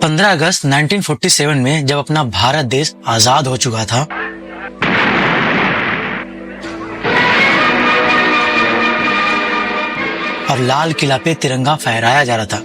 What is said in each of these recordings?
15 अगस्त 1947 में जब अपना भारत देश आजाद हो चुका था, और लाल किला पे तिरंगा फहराया जा रहा था,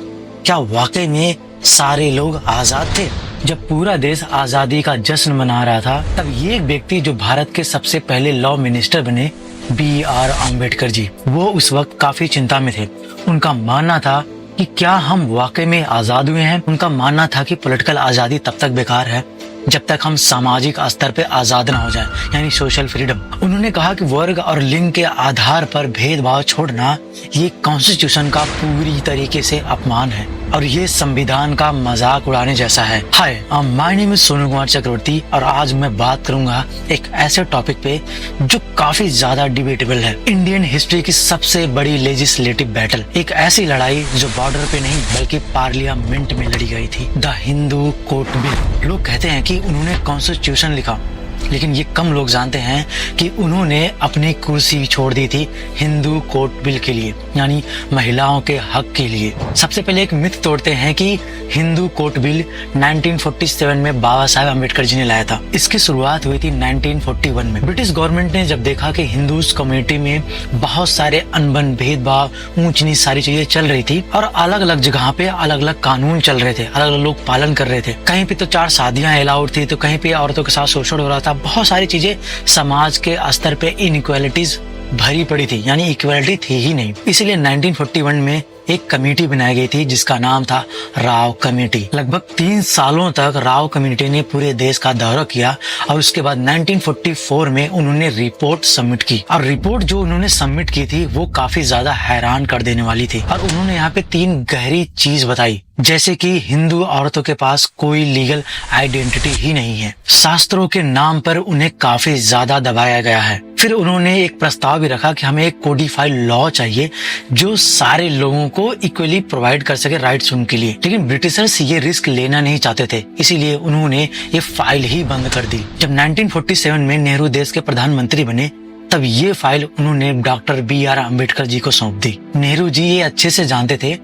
क्या वाकई में सारे लोग आजाद थे? जब पूरा देश आजादी का जश्न मना रहा था, तब ये एक व्यक्ति जो भारत के सबसे पहले लॉ मिनिस्टर बने, B.R. अम्बेडकर जी, वो उस वक्त काफी चिंता में थे। उनका मानना था कि क्या हम वाकई में आजाद हुए हैं। उनका मानना था कि पॉलिटिकल आजादी तब तक बेकार है जब तक हम सामाजिक स्तर पे आजाद ना हो जाए, यानी सोशल फ्रीडम। उन्होंने कहा कि वर्ग और लिंग के आधार पर भेदभाव छोड़ना ये कॉन्स्टिट्यूशन का पूरी तरीके से अपमान है और ये संविधान का मजाक उड़ाने जैसा है। Hi, my name is Sonu Kumar Chakraborty और आज मैं बात करूंगा एक ऐसे टॉपिक पे जो काफी ज्यादा डिबेटेबल है। इंडियन हिस्ट्री की सबसे बड़ी लेजिस्लेटिव बैटल, एक ऐसी लड़ाई जो बॉर्डर पे नहीं बल्कि पार्लियामेंट में लड़ी गई थी, द हिंदू कोर्ट बिल। लोग कहते हैं कि उन्होंने कॉन्स्टिट्यूशन लिखा, लेकिन ये कम लोग जानते हैं कि उन्होंने अपनी कुर्सी छोड़ दी थी हिंदू कोर्ट बिल के लिए, यानी महिलाओं के हक के लिए। सबसे पहले एक मिथ तोड़ते हैं कि हिंदू कोर्ट बिल 1947 में बाबा साहेब अम्बेडकर जी ने लाया था। इसकी शुरुआत हुई थी 1941 में। ब्रिटिश गवर्नमेंट ने जब देखा कि हिंदूज कम्युनिटी में बहुत सारे अनबन, भेदभाव, ऊंच नीच सारी चीजें चल रही थी और अलग अलग जगह पे अलग अलग कानून चल रहे थे, अलग अलग लोग पालन कर रहे थे। कहीं पे तो 4 शादियां अलाउड थी, तो कहीं पे औरतों के साथ शोषण हो रहा था। बहुत सारी चीजें समाज के स्तर पे इनइक्वालिटीज भरी पड़ी थी, यानी इक्वालिटी थी ही नहीं। इसलिए 1941 में एक कमेटी बनाई गई थी जिसका नाम था राव कमेटी। लगभग 3 सालों तक राव कमेटी ने पूरे देश का दौरा किया और उसके बाद 1944 में उन्होंने रिपोर्ट सबमिट की। और रिपोर्ट जो उन्होंने सबमिट की थी वो काफी ज्यादा हैरान कर देने वाली थी। और उन्होंने यहाँ पे 3 गहरी चीज बताई, जैसे कि हिंदू औरतों के पास कोई लीगल आइडेंटिटी ही नहीं है, शास्त्रों के नाम पर उन्हें काफी ज्यादा दबाया गया है। फिर उन्होंने एक प्रस्ताव भी रखा कि हमें एक कोडिफाइड लॉ चाहिए जो सारे लोगों को इक्वली प्रोवाइड कर सके राइट्स उनके लिए। लेकिन ब्रिटिशर्स ये रिस्क लेना नहीं चाहते थे, इसीलिए उन्होंने ये फाइल ही बंद कर दी। जब 1947 में नेहरू देश के प्रधानमंत्री बने, तब ये फाइल उन्होंने डॉक्टर B.R. अम्बेडकर जी को सौंप दी। नेहरू जी ये अच्छे से जानते थे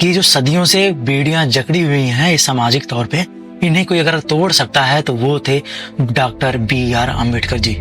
कि जो सदियों से बेड़ियां जकड़ी हुई हैं इस सामाजिक तौर पे, इन्हें कोई अगर तोड़ सकता है तो वो थे डॉक्टर B.R. अम्बेडकर जी।